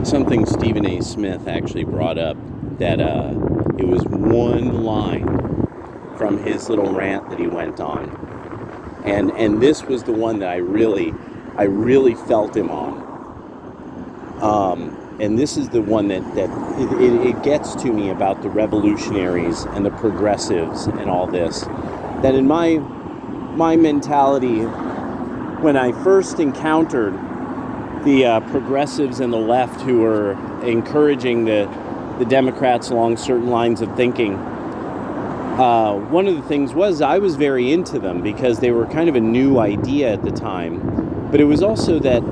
something Stephen A. Smith actually brought up, that it was one line from his little rant that he went on, and this was the one that I really felt him on. And this is the one that it gets to me about the revolutionaries and the progressives and all this. That in my mentality, when I first encountered the progressives and the left who were encouraging the Democrats along certain lines of thinking, one of the things was I was very into them because they were kind of a new idea at the time. But it was also that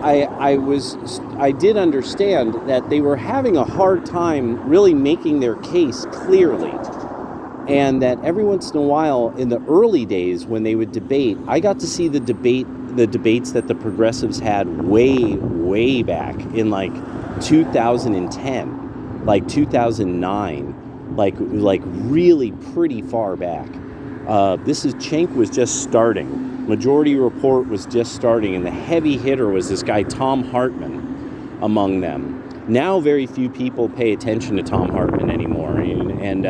I did understand that they were having a hard time really making their case clearly. And that every once in a while, in the early days when they would debate, I got to see the debates that the progressives had way back in like 2010, like 2009, like really pretty far back. Cenk was just starting. Majority Report was just starting, and the heavy hitter was this guy Tom Hartman among them. Now very few people pay attention to Tom Hartman anymore, and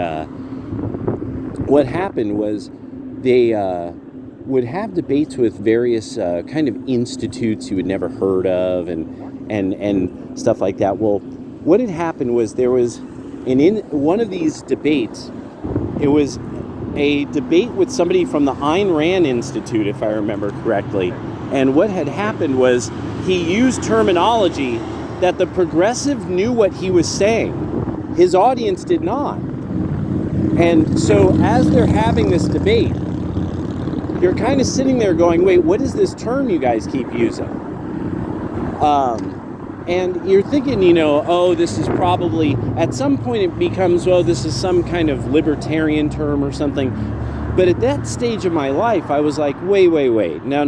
what happened was they would have debates with various kind of institutes you had never heard of and stuff like that. Well, what had happened was there was in one of these debates, it was a debate with somebody from the Ayn Rand Institute, if I remember correctly. And what had happened was he used terminology that the progressive knew what he was saying. His audience did not. And so as they're having this debate, you're kind of sitting there going, wait, what is this term you guys keep using? And you're thinking, oh, this is probably, at some point it becomes, well, this is some kind of libertarian term or something. But at that stage of my life, I was like, wait. No.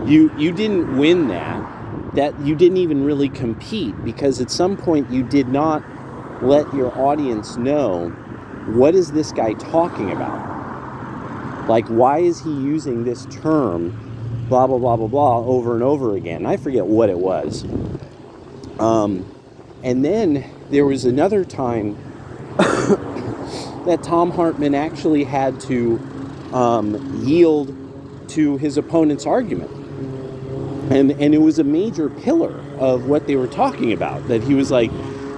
You didn't win that you didn't even really compete, because at some point you did not let your audience know, what is this guy talking about? Like, why is he using this term, blah, blah, blah, blah, blah, over and over again? I forget what it was. And then there was another time that Tom Hartman actually had to yield to his opponent's argument. And it was a major pillar of what they were talking about. That he was like,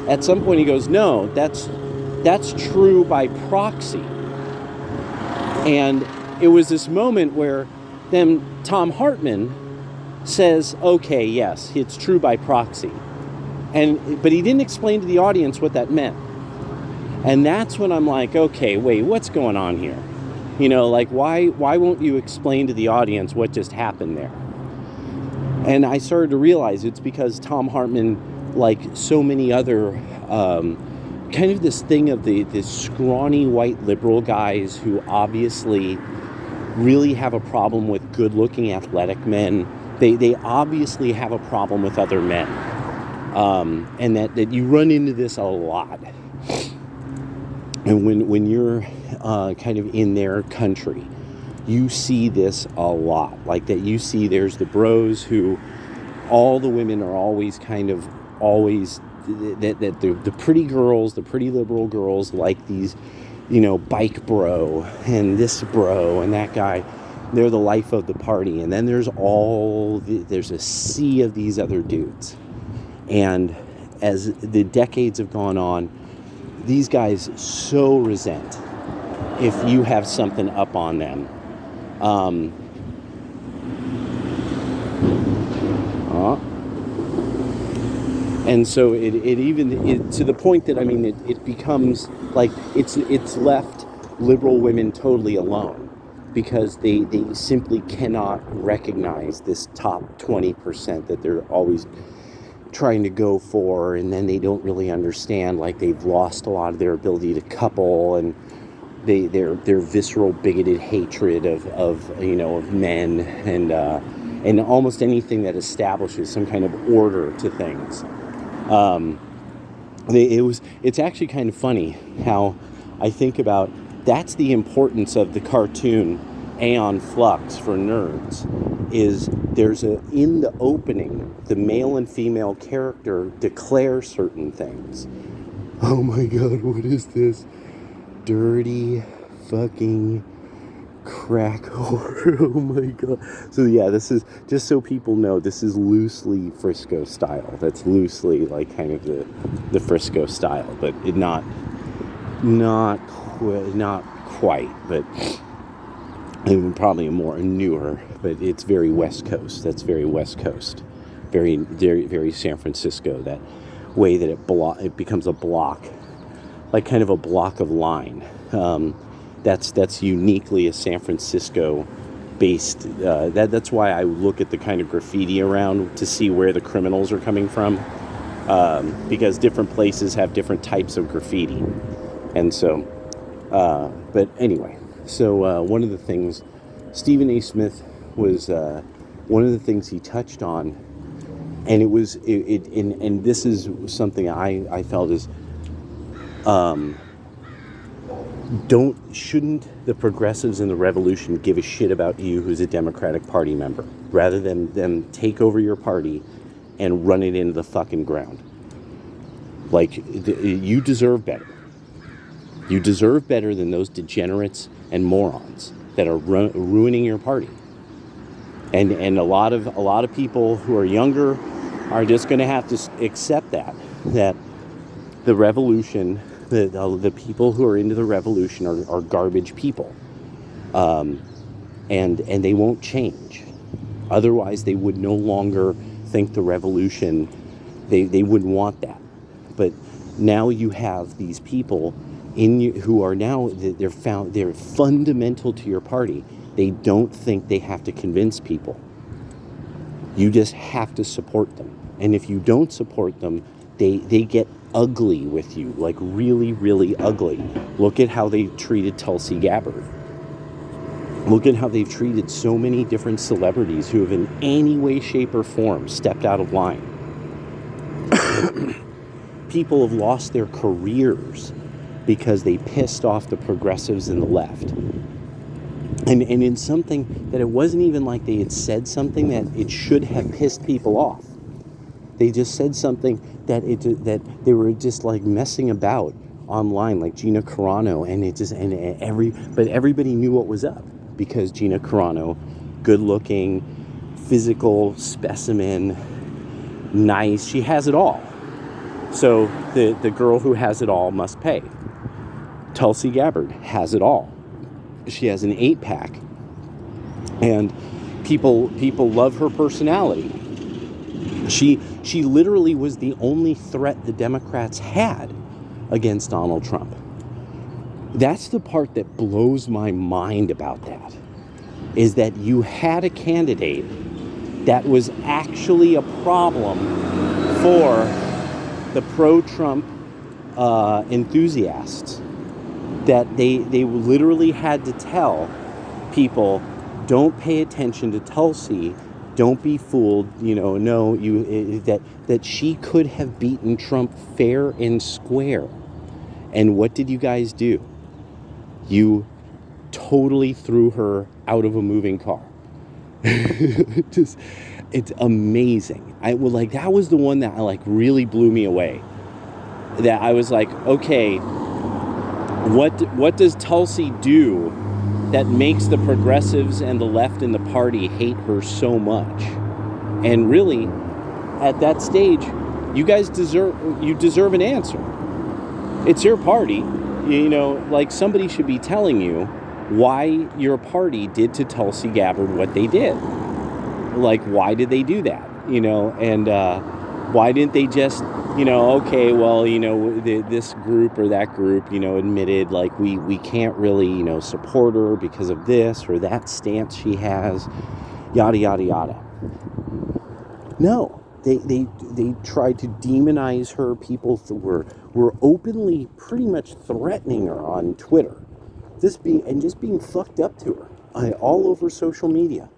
at some point he goes, no, that's true by proxy. And it was this moment where then Tom Hartman says, okay, yes, it's true by proxy. But he didn't explain to the audience what that meant. And that's when I'm like, okay, wait, what's going on here? Like, why won't you explain to the audience what just happened there? And I started to realize it's because Tom Hartman, like so many other, kind of this thing of this scrawny white liberal guys who obviously really have a problem with good-looking athletic men. They obviously have a problem with other men. And that you run into this a lot. And when you're kind of in their country, you see this a lot. Like that you see there's the bros who all the women are always kind of always, that the pretty girls, the pretty liberal girls like these, bike bro and this bro and that guy. They're the life of the party. And then there's there's a sea of these other dudes. And as the decades have gone on, these guys so resent if you have something up on them. And so it even to the point that, it becomes like it's left liberal women totally alone, because they simply cannot recognize this top 20% that they're always trying to go for, and then they don't really understand, like they've lost a lot of their ability to couple, and their visceral bigoted hatred of men and almost anything that establishes some kind of order to things. It's actually kind of funny how I think about that's the importance of the cartoon Aeon Flux for nerds. is in the opening, the male and female character declare certain things. Oh my god, what is this? Dirty fucking crack whore. Oh my god. So yeah, this is, just so people know, this is loosely Frisco style. That's loosely like kind of the Frisco style, but not quite, but even probably more newer, but it's very West Coast. That's very West Coast. Very, very, very San Francisco. That way that it becomes a block, like kind of a block of line. That's uniquely a San Francisco based. That's why I look at the kind of graffiti around to see where the criminals are coming from, because different places have different types of graffiti, and so. But anyway, so one of the things Stephen A. Smith was one of the things he touched on, and and this is something I felt is. Shouldn't the progressives in the revolution give a shit about you who's a Democratic Party member, rather than them take over your party and run it into the fucking ground? Like, you deserve better. You deserve better than those degenerates and morons that are ruining your party. And a lot of people who are younger are just going to have to accept that the revolution, the people who are into the revolution are garbage people, and they won't change. Otherwise, they would no longer think the revolution. They wouldn't want that. But now you have these people who are now, they're fundamental to your party. They don't think they have to convince people. You just have to support them. And if you don't support them, they get ugly with you, like really, really ugly. Look at how they treated Tulsi Gabbard. Look at how they've treated so many different celebrities who have in any way, shape, or form stepped out of line. People have lost their careers because they pissed off the progressives and the left. And in something that it wasn't even like they had said something that it should have pissed people off. They just said something that they were just like messing about online, like Gina Carano, but everybody knew what was up because Gina Carano, good-looking, physical specimen, nice, she has it all. So the girl who has it all must pay. Tulsi Gabbard has it all. She has an 8-pack, and people love her personality. She literally was the only threat the Democrats had against Donald Trump. That's the part that blows my mind about that, is that you had a candidate that was actually a problem for the pro-Trump enthusiasts, that they literally had to tell people, don't pay attention to Tulsi, don't be fooled, that she could have beaten Trump fair and square. And what did you guys do? You totally threw her out of a moving car. It's amazing. That was the one that really blew me away. That I was like, okay, what does Tulsi do that makes the progressives and the left in the party hate her so much? And really, at that stage, you guys deserve an answer. It's your party. Somebody should be telling you why your party did to Tulsi Gabbard what they did. Why did they do that? And why didn't they just, okay, well, this group or that group, admitted, we can't really, support her because of this or that stance she has, yada, yada, yada. No, they tried to demonize her. People were openly pretty much threatening her on Twitter. Just being fucked up to her all over social media.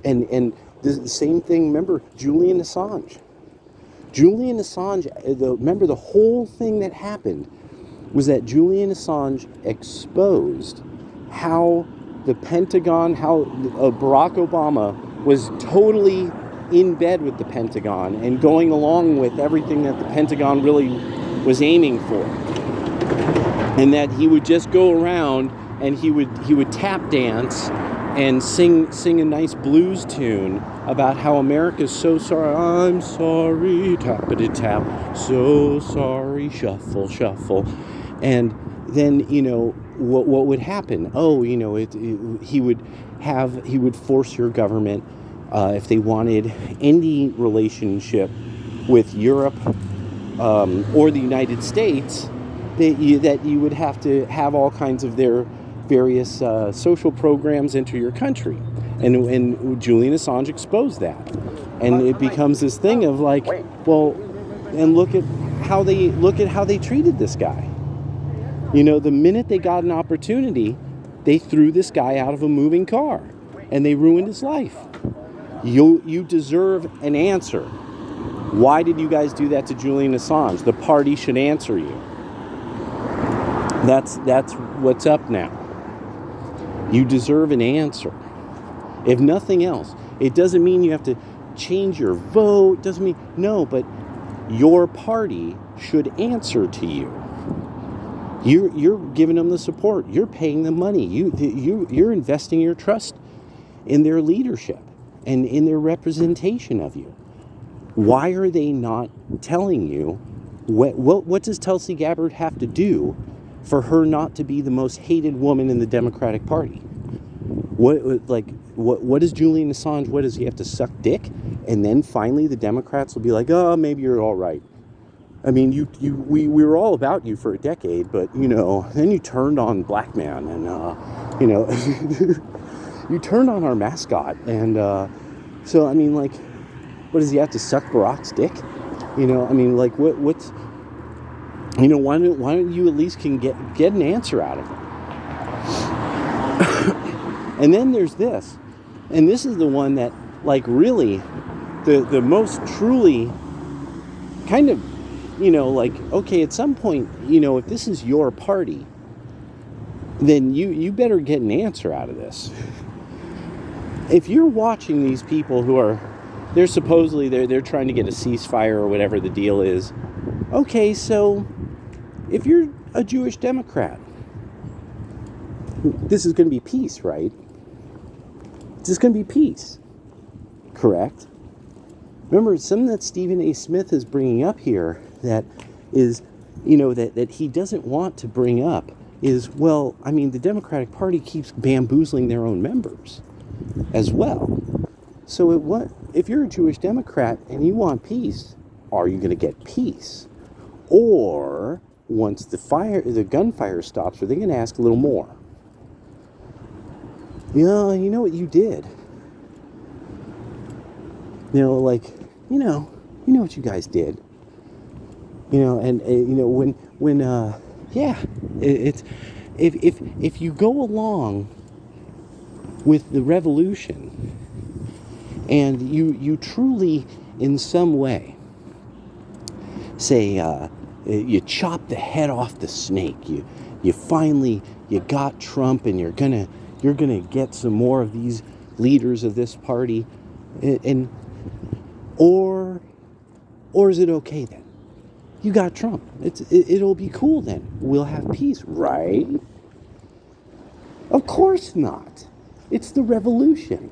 And the same thing, remember, Julian Assange. Remember the whole thing that happened was that Julian Assange exposed how the Pentagon, how Barack Obama was totally in bed with the Pentagon and going along with everything that the Pentagon really was aiming for. And that he would just go around and he would tap dance and sing a nice blues tune about how America's so sorry. I'm sorry, tappity tap, so sorry, shuffle, shuffle. And then, what would happen? Oh, he would force your government, if they wanted any relationship with Europe or the United States, that you would have to have all kinds of their various social programs enter your country. And Julian Assange exposed that. And it becomes this thing of like, well, and look at how they treated this guy. The minute they got an opportunity, they threw this guy out of a moving car and they ruined his life. You deserve an answer. Why did you guys do that to Julian Assange? The party should answer you. That's what's up now. You deserve an answer. If nothing else, it doesn't mean you have to change your vote. Doesn't mean, no, but your party should answer to you. You're giving them the support. You're paying them money. You're investing your trust in their leadership and in their representation of you. Why are they not telling you what does Tulsi Gabbard have to do for her not to be the most hated woman in the Democratic Party? What does Julian Assange, what does he have to suck dick? And then finally the Democrats will be like, oh, maybe you're all right. I mean, we were all about you for a decade, but, then you turned on Black Man and, you turned on our mascot. And so, I mean, like, what does he have to suck Barack's dick? I mean, like, what's, why don't you at least can get an answer out of him? And then there's this. And this is the one that, like, really, the most truly kind of, like, okay, at some point, if this is your party, then you better get an answer out of this. If you're watching these people who are, they're supposedly, they're trying to get a ceasefire or whatever the deal is. Okay, so if you're a Jewish Democrat, this is going to be peace, right? This is going to be peace, correct? Remember, something that Stephen A. Smith is bringing up here that is, that he doesn't want to bring up is, well, I mean, the Democratic Party keeps bamboozling their own members as well. So if you're a Jewish Democrat and you want peace, are you going to get peace? Or once the gunfire stops, are they going to ask a little more? You know what you did? What you guys did. If you go along with the revolution and you truly, in some way, say, you chop the head off the snake, you finally got Trump, and you're gonna get some more of these leaders of this party, or is it okay then? You got Trump. It'll be cool then. We'll have peace, right? Of course not. It's the revolution.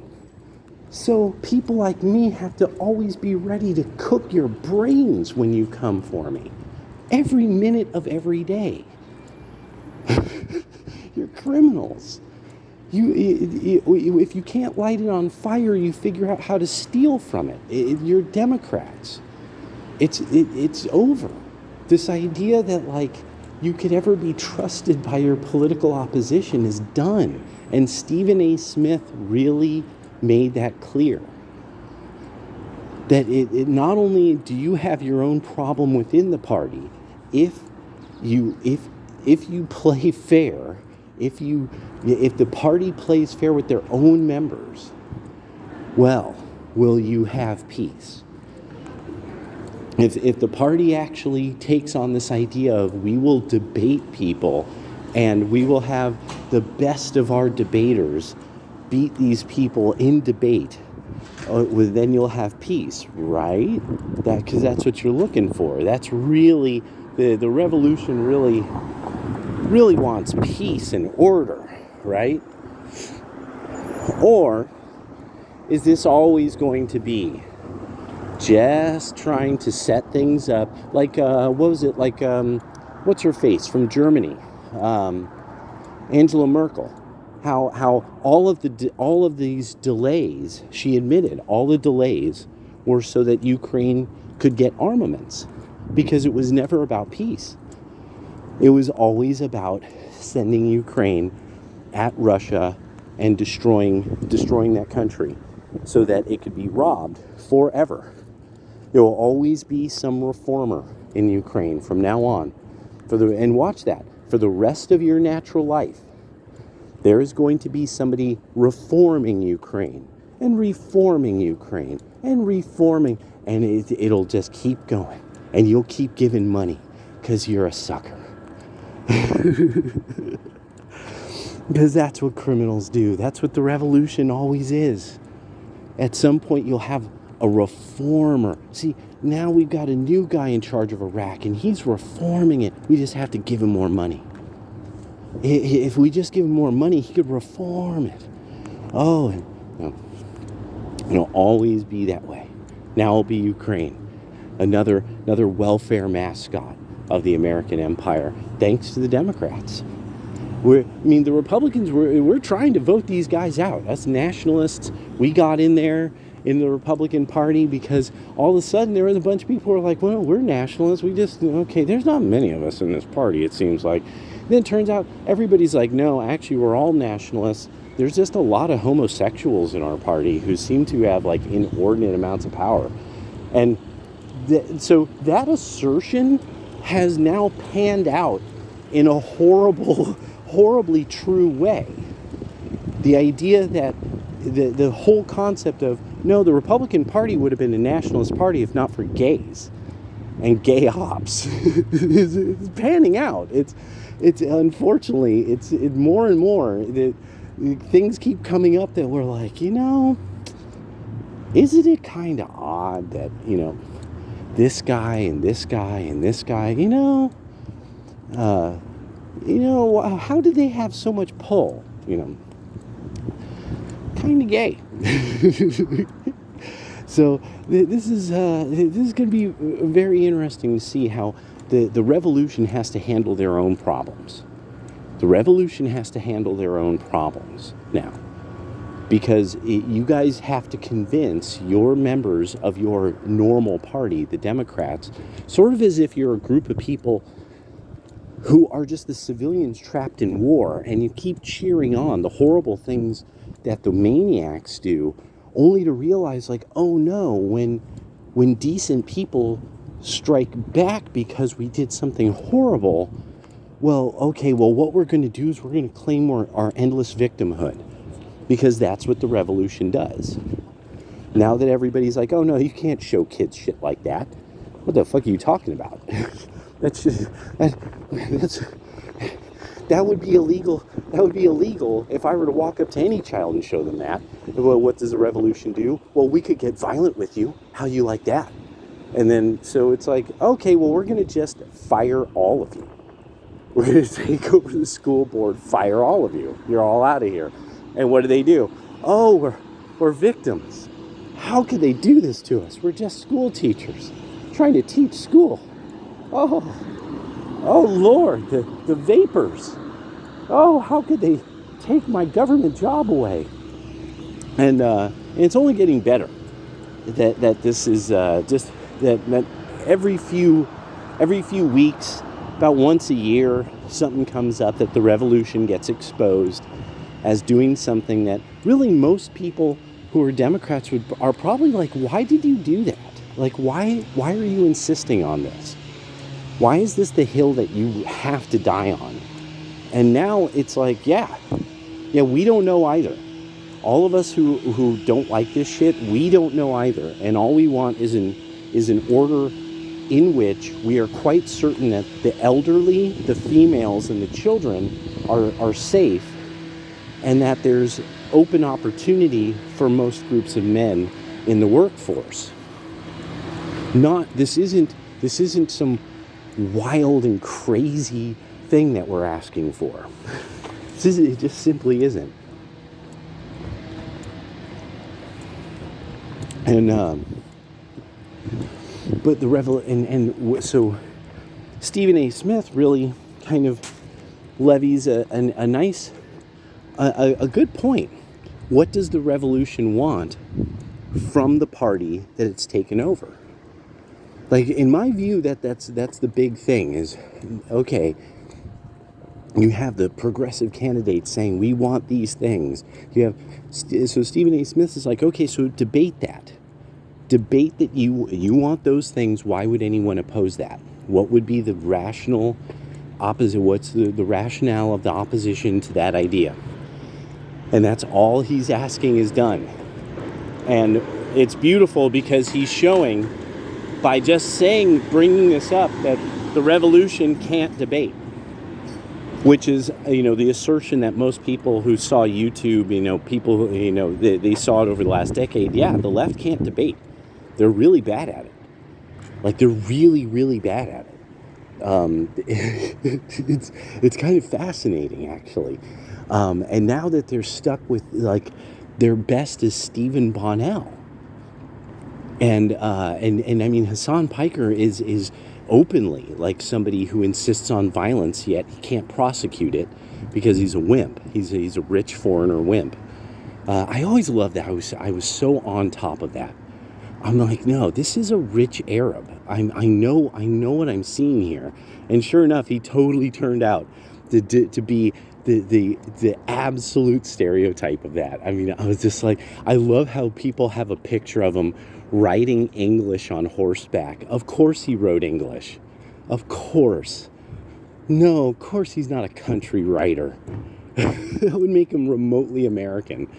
So people like me have to always be ready to cook your brains when you come for me. Every minute of every day. You're criminals. If you can't light it on fire, you figure out how to steal from it. You're Democrats. It's over. This idea that, like, you could ever be trusted by your political opposition is done. And Stephen A. Smith really made that clear. That it not only do you have your own problem within the party, if you play fair, if the party plays fair with their own members, well, will you have peace? If the party actually takes on this idea of we will debate people and we will have the best of our debaters beat these people in debate, well, then you'll have peace, right? Because that's what you're looking for. That's really the revolution. Really wants peace and order, right? Or is this always going to be just trying to set things up like what was it, like what's her face from Germany, Angela Merkel? How all of these delays, she admitted, all the delays were so that Ukraine could get armaments, because it was never about peace. It was always about sending Ukraine at Russia and destroying that country so that it could be robbed forever. There will always be some reformer in Ukraine from now on. And watch that, for the rest of your natural life, there is going to be somebody reforming Ukraine and reforming Ukraine and reforming, and it'll just keep going. And you'll keep giving money because you're a sucker. Because that's what criminals do. That's what the revolution always is. At some point, you'll have a reformer. See, now we've got a new guy in charge of Iraq, and he's reforming it. We just have to give him more money. If we just give him more money, he could reform it. Oh, and it'll always be that way. Now it'll be Ukraine, another welfare mascot of the American empire, thanks to the Democrats. The Republicans, we're trying to vote these guys out. Us nationalists, we got in there in the Republican Party because all of a sudden there was a bunch of people who were like, well, we're nationalists. There's not many of us in this party, it seems like. Then it turns out everybody's like, no, actually, we're all nationalists. There's just a lot of homosexuals in our party who seem to have like inordinate amounts of power. And so that assertion has now panned out in a horribly true way. The idea that the whole concept of, no, the Republican Party would have been a nationalist party if not for gays and gay ops is panning out. It's unfortunately, it's more and more that things keep coming up that we're like, isn't it kind of odd that, this guy and this guy and this guy, how do they have so much pull? Kind of gay. So this is going to be very interesting to see how the revolution has to handle their own problems. The revolution has to handle their own problems now, because you guys have to convince your members of your normal party, the Democrats, sort of as if you're a group of people who are just the civilians trapped in war, and you keep cheering on the horrible things that the maniacs do, only to realize, like, oh no, when decent people strike back because we did something horrible, what we're going to do is we're going to claim our endless victimhood, because that's what the revolution does. Now that everybody's like, oh no, you can't show kids shit like that. What the fuck are you talking about? That would be illegal. That would be illegal if I were to walk up to any child and show them that. Well, what does the revolution do? Well, we could get violent with you. How you like that? And then, so it's like, okay, well, we're going to just fire all of you. We're going to take over the school board, fire all of you. You're all out of here. And what do? Oh, we're victims. How could they do this to us? We're just school teachers trying to teach school. Oh Lord, the vapors. Oh, how could they take my government job away? And it's only getting better. That this is just that every few weeks, about once a year, something comes up that the revolution gets exposed as doing something that really most people who are Democrats are probably like, why did you do that? Like, why are you insisting on this? Why is this the hill that you have to die on? And now it's like, yeah, we don't know either. All of us who don't like this shit, we don't know either. And all we want is an order in which we are quite certain that the elderly, the females, and the children are safe, and that there's open opportunity for most groups of men in the workforce. This isn't some wild and crazy thing that we're asking for. It just simply isn't. And but so Stephen A. Smith really kind of levies a nice, a good point. What does the revolution want from the party that it's taken over? Like, in my view, that's the big thing is, okay, you have the progressive candidates saying, we want these things. So Stephen A. Smith is like, okay, so debate that. Debate that you want those things. Why would anyone oppose that? What would be the rational opposite? What's the rationale of the opposition to that idea? And that's all he's asking is done. And it's beautiful because he's showing, by just bringing this up, that the revolution can't debate. Which is, the assertion that most people who saw YouTube, they saw it over the last decade. Yeah, the left can't debate. They're really bad at it. Like, they're really, really bad at it. It's kind of fascinating, actually. And now that they're stuck with, like, their best is Stephen Bonnell. And I mean, Hassan Piker is openly like somebody who insists on violence, yet he can't prosecute it because he's a wimp. He's a rich foreigner wimp. I always loved that. I was so on top of that. I'm like, no, this is a rich Arab. I know what I'm seeing here. And sure enough, he totally turned out to be the absolute stereotype of that. I mean, I was just like, I love how people have a picture of him writing English on horseback. Of course he wrote English. Of course. No, of course he's not a country writer. That would make him remotely American.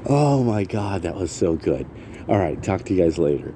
Oh my God, that was so good. All right, talk to you guys later.